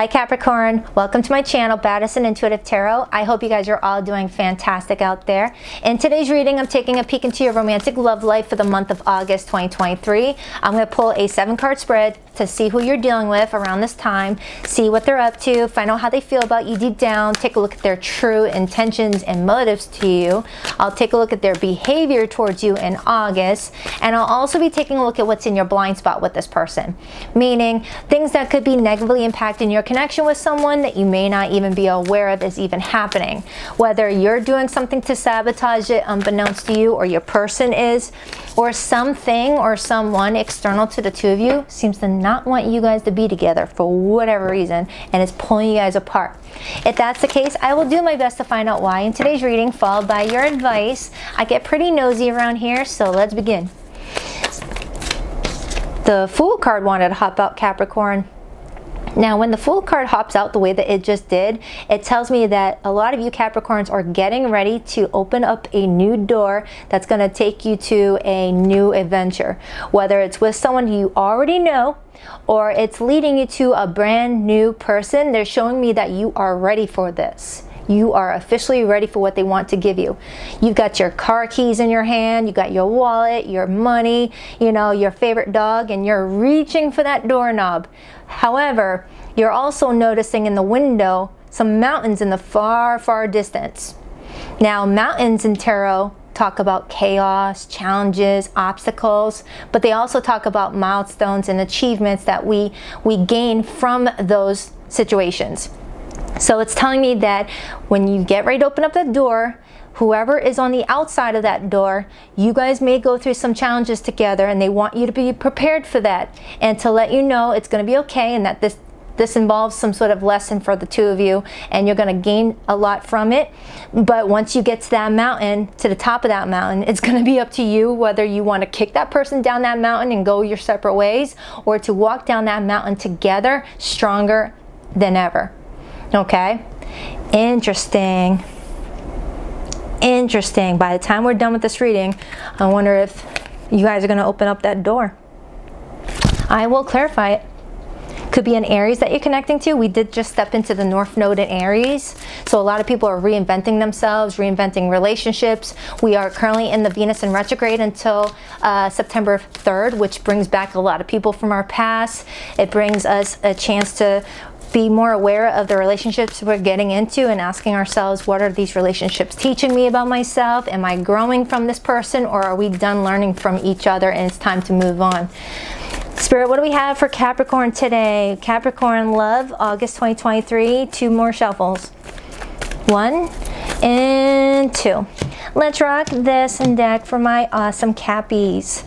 Hi Capricorn, welcome to my channel, Baddison Intuitive Tarot. I hope you guys are all doing fantastic out there. In today's reading, I'm taking a peek into your romantic love life for the month of August 2023. I'm going to pull a 7-card spread to see who you're dealing with around this time, see what they're up to, find out how they feel about you deep down, take a look at their true intentions and motives to you. I'll take a look at their behavior towards you in August, and I'll also be taking a look at what's in your blind spot with this person, meaning things that could be negatively impacting your connection with someone that you may not even be aware of is even happening. Whether you're doing something to sabotage it unbeknownst to you, or your person is, or something or someone external to the two of you seems to not want you guys to be together for whatever reason and is pulling you guys apart. If that's the case, I will do my best to find out why in today's reading, followed by your advice. I get pretty nosy around here, so let's begin. The Fool card wanted to hop out, Capricorn. Now, when the Fool card hops out the way that it just did, it tells me that a lot of you Capricorns are getting ready to open up a new door that's going to take you to a new adventure. Whether it's with someone you already know or it's leading you to a brand new person, they're showing me that you are ready for this. You are officially ready for what they want to give you. You've got your car keys in your hand, you got your wallet, your money, you know, your favorite dog, and you're reaching for that doorknob. However, you're also noticing in the window some mountains in the far, far distance. Now, mountains in tarot talk about chaos, challenges, obstacles, but they also talk about milestones and achievements that we gain from those situations. So it's telling me that when you get ready to open up that door, whoever is on the outside of that door, you guys may go through some challenges together, and they want you to be prepared for that and to let you know it's going to be okay, and that this involves some sort of lesson for the two of you, and you're going to gain a lot from it. But once you get to that mountain, to the top of that mountain, it's going to be up to you whether you want to kick that person down that mountain and go your separate ways, or to walk down that mountain together, stronger than ever. Okay? Interesting. Interesting. By the time we're done with this reading, I wonder if you guys are going to open up that door. I will clarify it. Could be an Aries that you're connecting to. We did just step into the North Node in Aries. So a lot of people are reinventing themselves, reinventing relationships. We are currently in the Venus in retrograde until September 3rd, which brings back a lot of people from our past. It brings us a chance to be more aware of the relationships we're getting into and asking ourselves, what are these relationships teaching me about myself? Am I growing from this person, or are we done learning from each other and it's time to move on? Spirit, what do we have for Capricorn today? Capricorn love, August 2023, 2 more shuffles. 1 and 2. Let's rock this and deck for my awesome Cappies.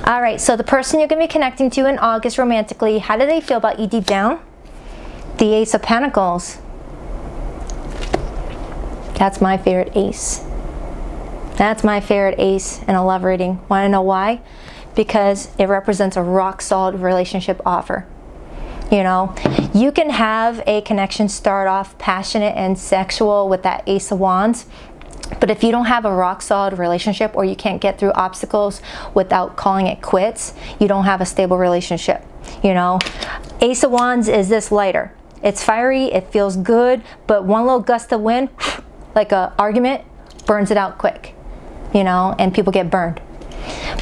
All right, so the person you're going to be connecting to in August romantically, how do they feel about you deep down? The Ace of Pentacles. That's my favorite ace. That's my favorite ace in a love reading. Want to know why? Because it represents a rock-solid relationship offer. You know, you can have a connection start off passionate and sexual with that Ace of Wands, but if you don't have a rock-solid relationship, or you can't get through obstacles without calling it quits, you don't have a stable relationship. You know, Ace of Wands is this lighter. It's fiery, it feels good, but one little gust of wind, like an argument, burns it out quick, you know, and people get burned.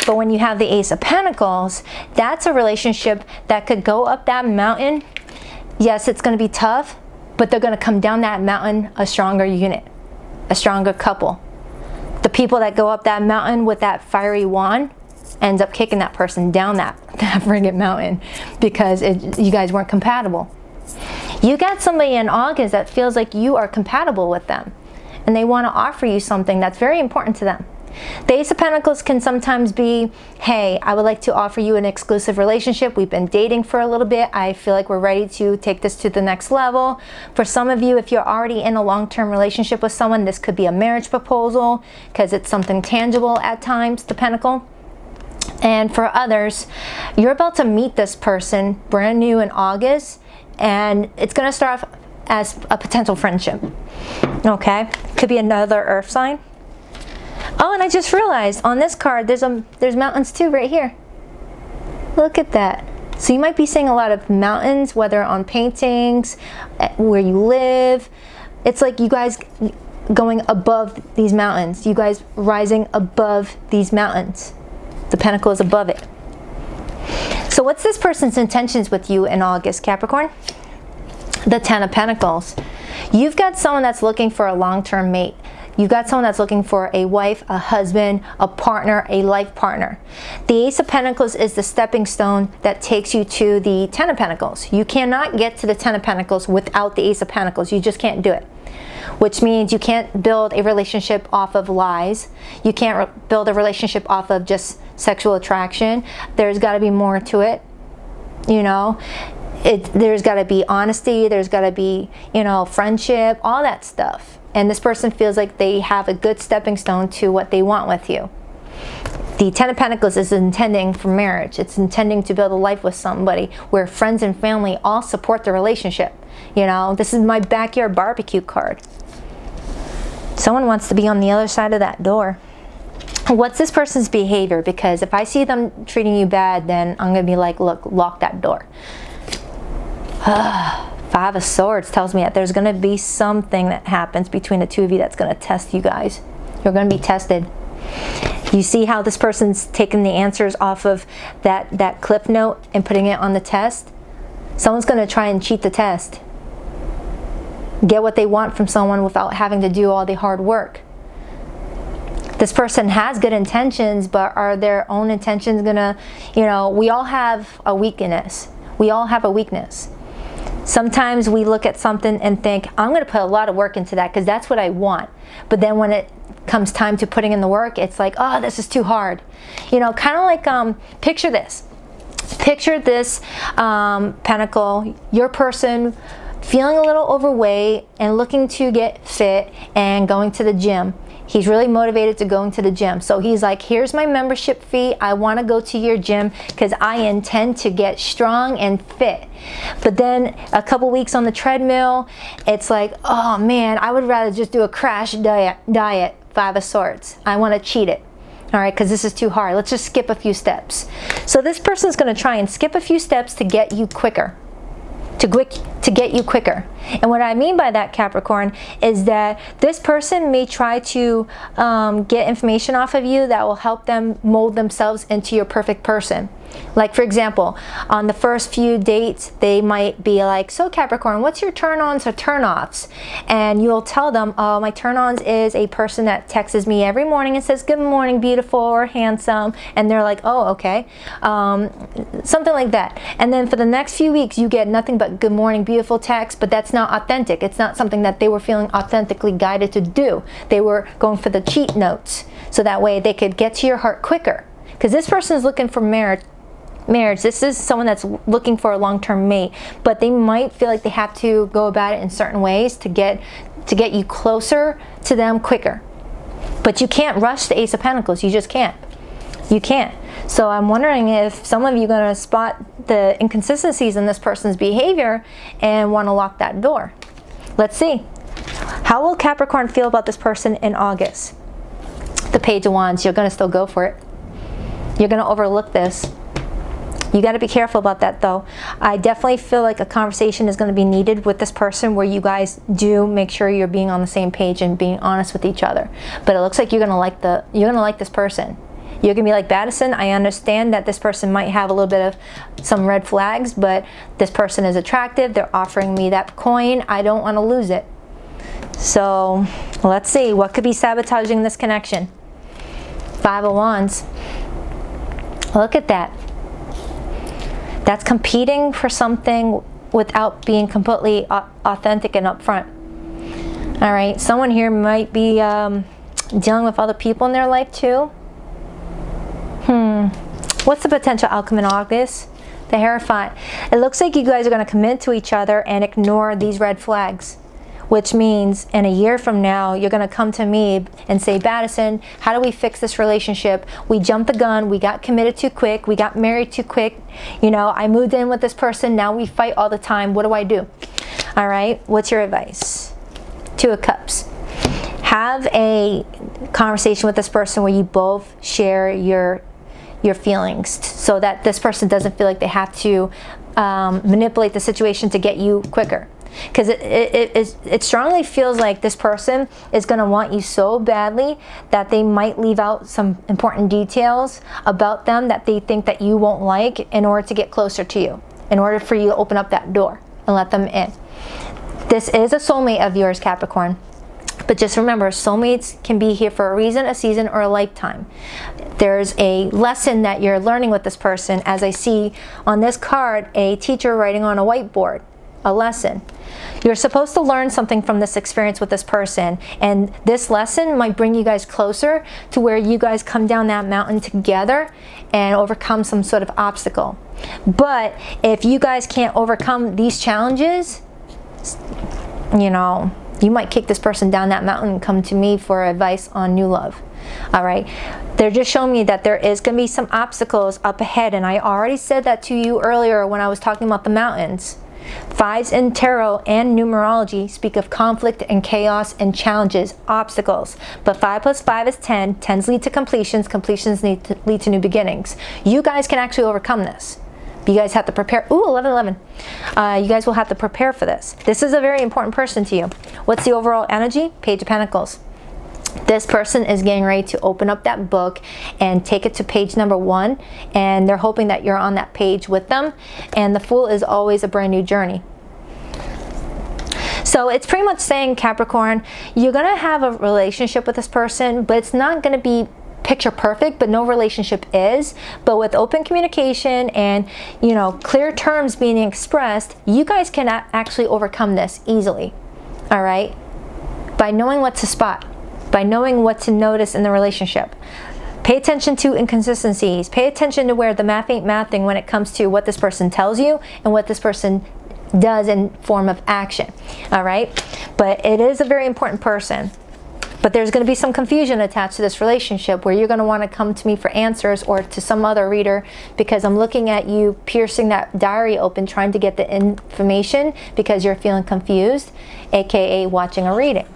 But when you have the Ace of Pentacles, that's a relationship that could go up that mountain. Yes, it's going to be tough, but they're going to come down that mountain a stronger unit, a stronger couple. The people that go up that mountain with that fiery wand ends up kicking that person down that friggin' mountain because you guys weren't compatible. You got somebody in August that feels like you are compatible with them, and they want to offer you something that's very important to them. The Ace of Pentacles can sometimes be, hey, I would like to offer you an exclusive relationship. We've been dating for a little bit. I feel like we're ready to take this to the next level. For some of you, if you're already in a long-term relationship with someone, this could be a marriage proposal because it's something tangible at times, the Pentacle. And for others, you're about to meet this person brand new in August, and it's going to start off as a potential friendship. Okay? Could be another earth sign. Oh, and I just realized on this card there's mountains too right here. Look at that. So you might be seeing a lot of mountains, whether on paintings, where you live. It's like you guys going above these mountains. You guys rising above these mountains. The Pentacle is above it. So what's this person's intentions with you in August, Capricorn? The Ten of Pentacles. You've got someone that's looking for a long-term mate. You've got someone that's looking for a wife, a husband, a partner, a life partner. The Ace of Pentacles is the stepping stone that takes you to the Ten of Pentacles. You cannot get to the Ten of Pentacles without the Ace of Pentacles. You just can't do it. Which means you can't build a relationship off of lies. You can't build a relationship off of just sexual attraction. There's got to be more to it, you know. There's got to be honesty. There's got to be, you know, friendship, all that stuff. And this person feels like they have a good stepping stone to what they want with you. The Ten of Pentacles is intending for marriage. It's intending to build a life with somebody where friends and family all support the relationship. You know, this is my backyard barbecue card. Someone wants to be on the other side of that door. What's this person's behavior? Because if I see them treating you bad, then I'm going to be like, look, lock that door. Five of Swords tells me that there's going to be something that happens between the two of you that's going to test you guys. You're going to be tested. You see how this person's taking the answers off of that cliff note and putting it on the test? Someone's going to try and cheat the test. Get what they want from someone without having to do all the hard work. This person has good intentions, but are their own intentions going to, you know, we all have a weakness. We all have a weakness. Sometimes we look at something and think, I'm going to put a lot of work into that because that's what I want. But then when it comes time to putting in the work, it's like, oh, this is too hard. You know, kind of like, picture this. Picture this pentacle, your person feeling a little overweight and looking to get fit and going to the gym. He's really motivated to going to the gym. So he's like, here's my membership fee. I want to go to your gym because I intend to get strong and fit. But then a couple weeks on the treadmill, it's like, oh man, I would rather just do a crash diet. Five of Swords. I want to cheat it. All right, because this is too hard. Let's just skip a few steps. So this person's going to try and skip a few steps to get you quicker. To get you quicker. And what I mean by that, Capricorn, is that this person may try to get information off of you that will help them mold themselves into your perfect person. Like, for example, on the first few dates, they might be like, so Capricorn, what's your turn-ons or turn-offs? And you'll tell them, oh, my turn-ons is a person that texts me every morning and says, good morning, beautiful or handsome. And they're like, oh, okay. Something like that. And then for the next few weeks, you get nothing but good morning, beautiful text, but that's not authentic. It's not something that they were feeling authentically guided to do. They were going for the cheat notes. So that way they could get to your heart quicker. Because this person is looking for marriage. This is someone that's looking for a long-term mate, but they might feel like they have to go about it in certain ways to get you closer to them quicker. But you can't rush the Ace of Pentacles. You just can't. You can't. So I'm wondering if some of you are going to spot the inconsistencies in this person's behavior and want to lock that door. Let's see. How will Capricorn feel about this person in August? The Page of Wands. You're going to still go for it. You're going to overlook this. You got to be careful about that, though. I definitely feel like a conversation is going to be needed with this person where you guys do make sure you're being on the same page and being honest with each other. But it looks like you're going to like this person. You're going to be like, Baddison, I understand that this person might have a little bit of some red flags, but this person is attractive. They're offering me that coin. I don't want to lose it. So let's see. What could be sabotaging this connection? Five of Wands. Look at that. That's competing for something without being completely authentic and upfront. All right, someone here might be dealing with other people in their life too. What's the potential outcome in August? The Hierophant. It looks like you guys are going to commit to each other and ignore these red flags. Which means in a year from now, you're going to come to me and say, Baddison, how do we fix this relationship? We jumped the gun. We got committed too quick. We got married too quick. You know, I moved in with this person. Now we fight all the time. What do I do? All right. What's your advice? Two of Cups. Have a conversation with this person where you both share your your feelings so that this person doesn't feel like they have to manipulate the situation to get you quicker. Because it strongly feels like this person is going to want you so badly that they might leave out some important details about them that they think that you won't like in order to get closer to you, in order for you to open up that door and let them in. This is a soulmate of yours, Capricorn. But just remember, soulmates can be here for a reason, a season, or a lifetime. There's a lesson that you're learning with this person, as I see on this card, a teacher writing on a whiteboard, a lesson. You're supposed to learn something from this experience with this person, and this lesson might bring you guys closer to where you guys come down that mountain together and overcome some sort of obstacle. But if you guys can't overcome these challenges, you know, you might kick this person down that mountain and come to me for advice on new love. All right, they're just showing me that there is going to be some obstacles up ahead, and I already said that to you earlier when I was talking about the mountains. Fives in tarot and numerology speak of conflict and chaos and challenges, obstacles. But 5 plus 5 is 10. 10s lead to completions. Completions lead to new beginnings. You guys can actually overcome this. You guys have to prepare. Ooh, 11, 11. You guys will have to prepare for this. This is a very important person to you. What's the overall energy? Page of Pentacles. This person is getting ready to open up that book and take it to page number 1, and they're hoping that you're on that page with them. And the Fool is always a brand new journey. So it's pretty much saying, Capricorn, you're going to have a relationship with this person, but it's not going to be picture perfect, but no relationship is. But with open communication and, you know, clear terms being expressed, you guys can actually overcome this easily. All right? By knowing what to spot. By knowing what to notice in the relationship. Pay attention to inconsistencies. Pay attention to where the math ain't mathing when it comes to what this person tells you and what this person does in form of action. All right? But it is a very important person. But there's going to be some confusion attached to this relationship where you're going to want to come to me for answers, or to some other reader, because I'm looking at you piercing that diary open trying to get the information because you're feeling confused, aka watching a reading.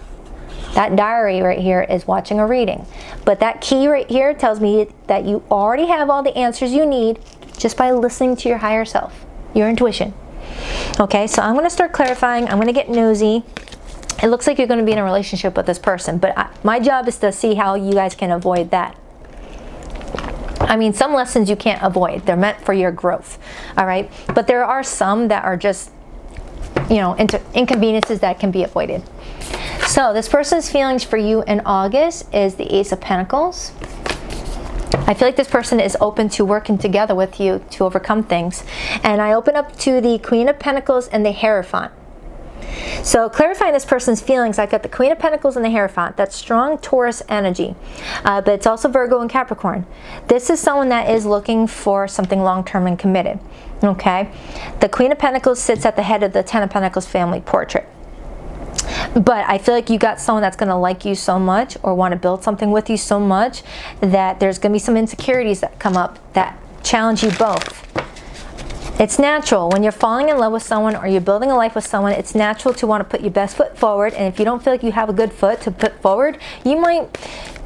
That diary right here is watching a reading. But that key right here tells me that you already have all the answers you need just by listening to your higher self, your intuition. Okay, so I'm going to start clarifying. I'm going to get nosy. It looks like you're going to be in a relationship with this person, but my job is to see how you guys can avoid that. I mean, some lessons you can't avoid. They're meant for your growth. All right, but there are some that are just, you know, inconveniences that can be avoided. So this person's feelings for you in August is the Ace of Pentacles. I feel like this person is open to working together with you to overcome things. And I open up to the Queen of Pentacles and the Hierophant. So clarifying this person's feelings, I've got the Queen of Pentacles and the Hierophant. That's strong Taurus energy. But it's also Virgo and Capricorn. This is someone that is looking for something long-term and committed. Okay? The Queen of Pentacles sits at the head of the Ten of Pentacles family portrait. But I feel like you got someone that's going to like you so much, or want to build something with you so much, that there's going to be some insecurities that come up that challenge you both. It's natural when you're falling in love with someone or you're building a life with someone. It's natural to want to put your best foot forward, and if you don't feel like you have a good foot to put forward, you might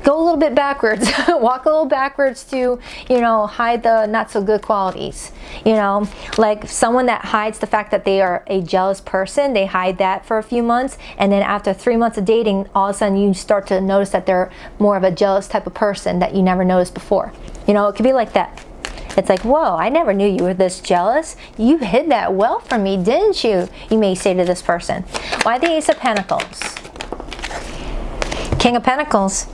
go a little bit backwards, walk a little backwards to, you know, hide the not so good qualities. You know, like someone that hides the fact that they are a jealous person, they hide that for a few months, and then after 3 months of dating, all of a sudden you start to notice that they're more of a jealous type of person that you never noticed before. You know, it could be like that. It's like, whoa, I never knew you were this jealous. You hid that well from me, didn't you? You may say to this person. Why the Ace of Pentacles? King of Pentacles.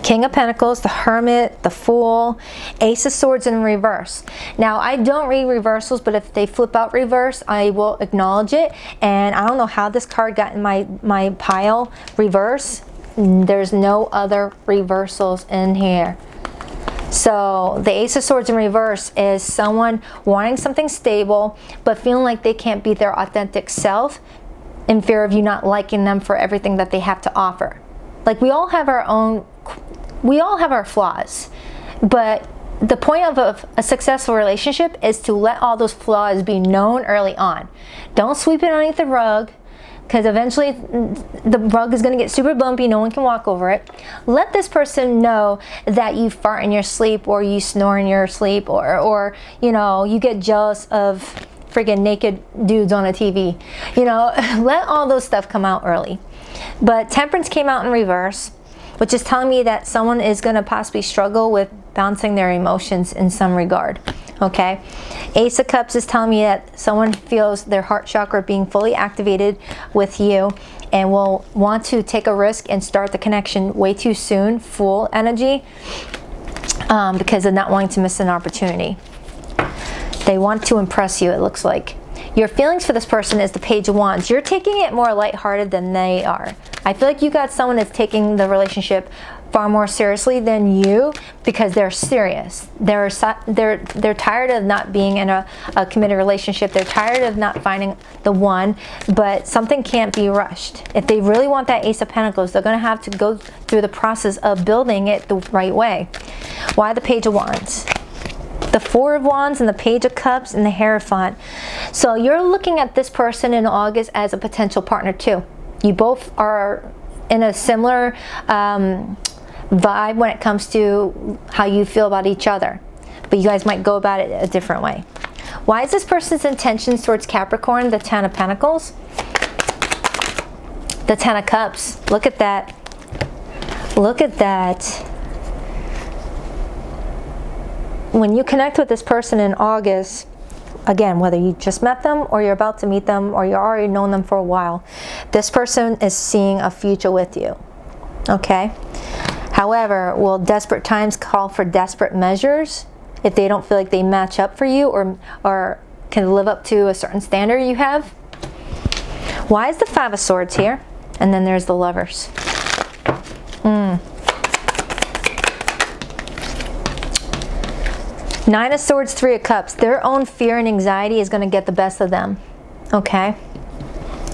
King of Pentacles, the Hermit, the Fool, Ace of Swords in reverse. Now, I don't read reversals, but if they flip out reverse, I will acknowledge it. And I don't know how this card got in my pile reverse. There's no other reversals in here. So the Ace of Swords in reverse is someone wanting something stable, but feeling like they can't be their authentic self in fear of you not liking them for everything that they have to offer. Like, we all have our flaws, but the point of a successful relationship is to let all those flaws be known early on. Don't sweep it underneath the rug. because eventually the rug is going to get super bumpy. No one can walk over it. Let this person know that you fart in your sleep, or you snore in your sleep, or you know, you get jealous of freaking naked dudes on a TV. You know, let all those stuff come out early. But Temperance came out in reverse, which is telling me that someone is going to possibly struggle with balancing their emotions in some regard. Okay, Ace of Cups is telling me that someone feels their heart chakra being fully activated with you and will want to take a risk and start the connection way too soon, Fool energy, because of not wanting to miss an opportunity. They want to impress you, it looks like. Your feelings for this person is the Page of Wands. You're taking it more lighthearted than they are. I feel like you got someone that's taking the relationship far more seriously than you, because they're serious. They're tired of not being in a committed relationship. They're tired of not finding the one, but something can't be rushed. If they really want that Ace of Pentacles, they're going to have to go through the process of building it the right way. Why the Page of Wands? The Four of Wands and the Page of Cups and the Hierophant. So you're looking at this person in August as a potential partner too. You both are in a similar vibe when it comes to how you feel about each other, but you guys might go about it a different way. Why is this person's intentions towards Capricorn the Ten of Pentacles? The Ten of Cups. Look at that. Look at that. When you connect with this person in August, again, whether you just met them or you're about to meet them or you're already known them for a while, this person is seeing a future with you. Okay? However, will desperate times call for desperate measures if they don't feel like they match up for you or can live up to a certain standard you have? Why is the Five of Swords here? And then there's the Lovers. Nine of Swords, Three of Cups. Their own fear and anxiety is going to get the best of them. Okay?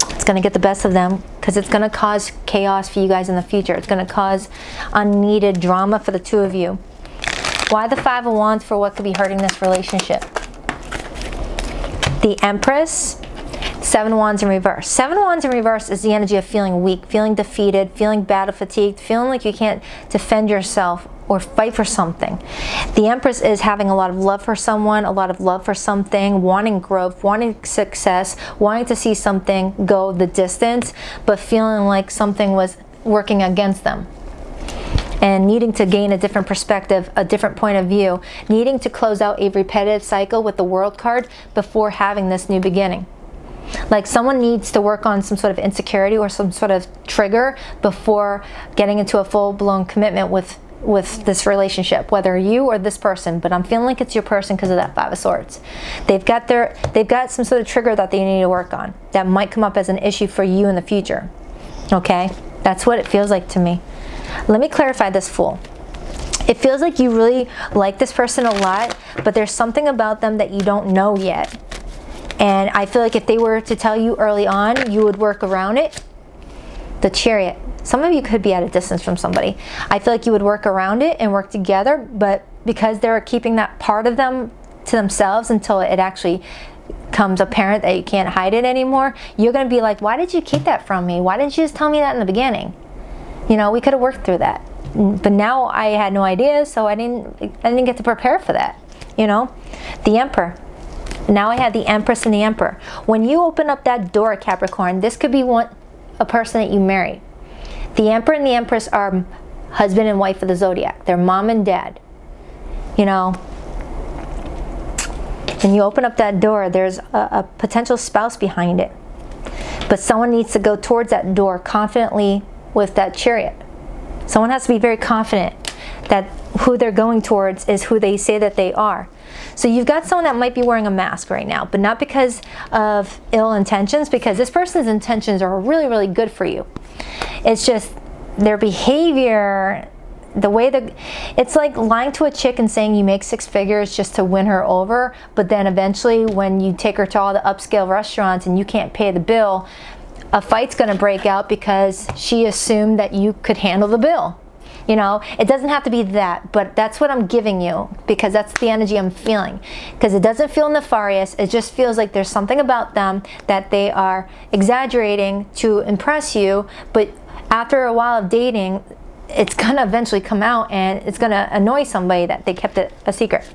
It's going to get the best of them because it's going to cause chaos for you guys in the future. It's going to cause unneeded drama for the two of you. Why the Five of Wands for what could be hurting this relationship? The Empress, Seven of Wands in reverse. Seven of Wands in reverse is the energy of feeling weak, feeling defeated, feeling battle fatigued, feeling like you can't defend yourself or fight for something. The Empress is having a lot of love for someone, a lot of love for something, wanting growth, wanting success, wanting to see something go the distance, but feeling like something was working against them. And needing to gain a different perspective, a different point of view, needing to close out a repetitive cycle with the World card before having this new beginning. Like someone needs to work on some sort of insecurity or some sort of trigger before getting into a full-blown commitment with this relationship, whether you or this person. But I'm feeling like it's your person because of that Five of Swords. They've got some sort of trigger that they need to work on that might come up as an issue for you in the future. Okay, that's what it feels like to me. Let me clarify this, Fool. It feels like you really like this person a lot, but there's something about them that you don't know yet. And I feel like if they were to tell you early on, you would work around it. The Chariot. Some of you could be at a distance from somebody. I feel like you would work around it and work together, but because they're keeping that part of them to themselves until it actually comes apparent that you can't hide it anymore, you're going to be like, why did you keep that from me? Why didn't you just tell me that in the beginning? You know, we could have worked through that. But now I had no idea, so I didn't get to prepare for that. You know? The Emperor. Now I have the Empress and the Emperor. When you open up that door, Capricorn, this could be a person that you marry. The Emperor and the Empress are husband and wife of the zodiac. They're mom and dad. You know, when you open up that door, there's a potential spouse behind it. But someone needs to go towards that door confidently with that Chariot. Someone has to be very confident that who they're going towards is who they say that they are. So you've got someone that might be wearing a mask right now, but not because of ill intentions, because this person's intentions are really, really good for you. It's just their behavior, the way it's like lying to a chick and saying you make 6 figures just to win her over, but then eventually when you take her to all the upscale restaurants and you can't pay the bill, a fight's going to break out because she assumed that you could handle the bill. You know, it doesn't have to be that, but that's what I'm giving you, because that's the energy I'm feeling. Because it doesn't feel nefarious. It just feels like there's something about them that they are exaggerating to impress you, but after a while of dating, it's gonna eventually come out, and it's gonna annoy somebody that they kept it a secret.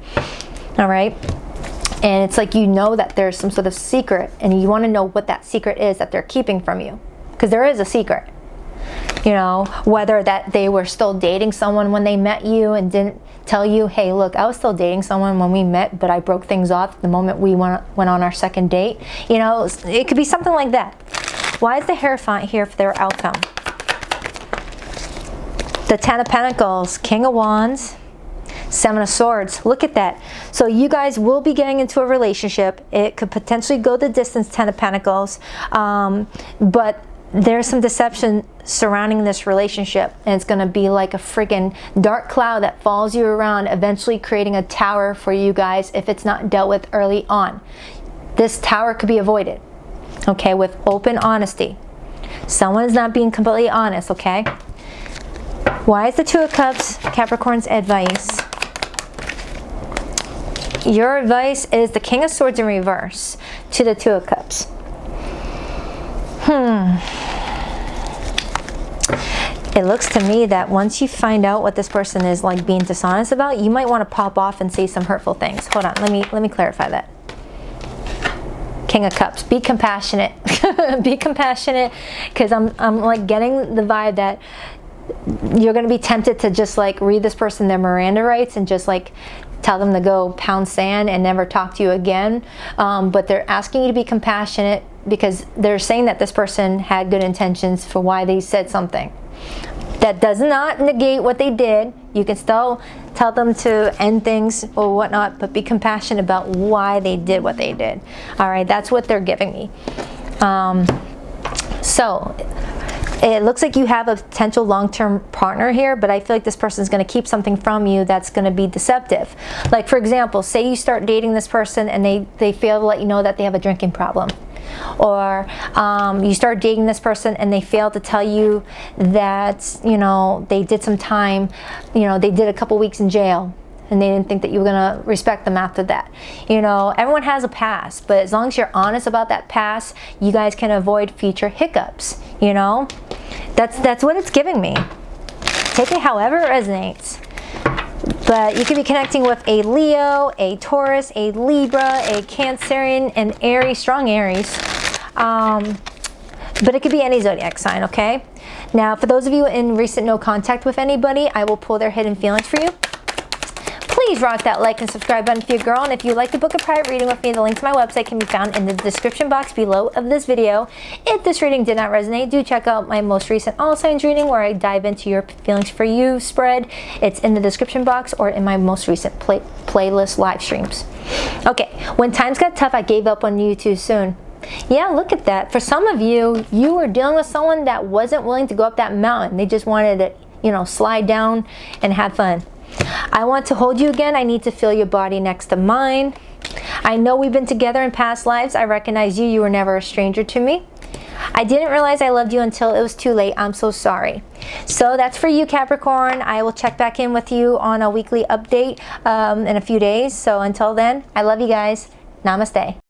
All right? And it's like, you know that there's some sort of secret, and you want to know what that secret is that they're keeping from you, because there is a secret. You know, whether that they were still dating someone when they met you and didn't tell you, hey, look, I was still dating someone when we met, but I broke things off the moment we went on our second date. You know, it could be something like that. Why is the Hierophant here for their outcome? The Ten of Pentacles, King of Wands, Seven of Swords. Look at that. So you guys will be getting into a relationship. It could potentially go the distance, Ten of Pentacles, but there's some deception surrounding this relationship, and it's going to be like a freaking dark cloud that follows you around, eventually creating a tower for you guys if it's not dealt with early on. This tower could be avoided, okay, with open honesty. Someone is not being completely honest, okay? Why is the Two of Cups Capricorn's advice? Your advice is the King of Swords in reverse to the Two of Cups. It looks to me that once you find out what this person is like being dishonest about, you might want to pop off and say some hurtful things. Hold on, let me clarify that. King of Cups, be compassionate. Be compassionate, because I'm like getting the vibe that you're going to be tempted to just like read this person their Miranda rights and just like tell them to go pound sand and never talk to you again. But they're asking you to be compassionate, because they're saying that this person had good intentions for why they said something. That does not negate what they did. You can still tell them to end things or whatnot, but be compassionate about why they did what they did. All right, that's what they're giving me. So it looks like you have a potential long-term partner here, but I feel like this person is going to keep something from you that's going to be deceptive. Like, for example, say you start dating this person and they fail to let you know that they have a drinking problem. Or you start dating this person and they fail to tell you that, you know, they did some time, you know, they did a couple weeks in jail, and they didn't think that you were going to respect them after that. You know, everyone has a past, but as long as you're honest about that past, you guys can avoid future hiccups, you know? That's what it's giving me. Take it however it resonates. But you could be connecting with a Leo, a Taurus, a Libra, a Cancerian, an Aries, strong Aries. But it could be any zodiac sign, okay? Now, for those of you in recent no contact with anybody, I will pull their hidden feelings for you. Please rock that like and subscribe button for your girl. And if you'd like to book a private reading with me, the link to my website can be found in the description box below of this video. If this reading did not resonate, do check out my most recent All Signs reading, where I dive into your feelings for you spread. It's in the description box or in my most recent playlist live streams. Okay, when times got tough, I gave up on you too soon. Yeah, look at that. For some of you, you were dealing with someone that wasn't willing to go up that mountain. They just wanted to, you know, slide down and have fun. I want to hold you again. I need to feel your body next to mine. I know we've been together in past lives. I recognize you. You were never a stranger to me. I didn't realize I loved you until it was too late. I'm so sorry. So that's for you, Capricorn. I will check back in with you on a weekly update in a few days. So until then, I love you guys. Namaste.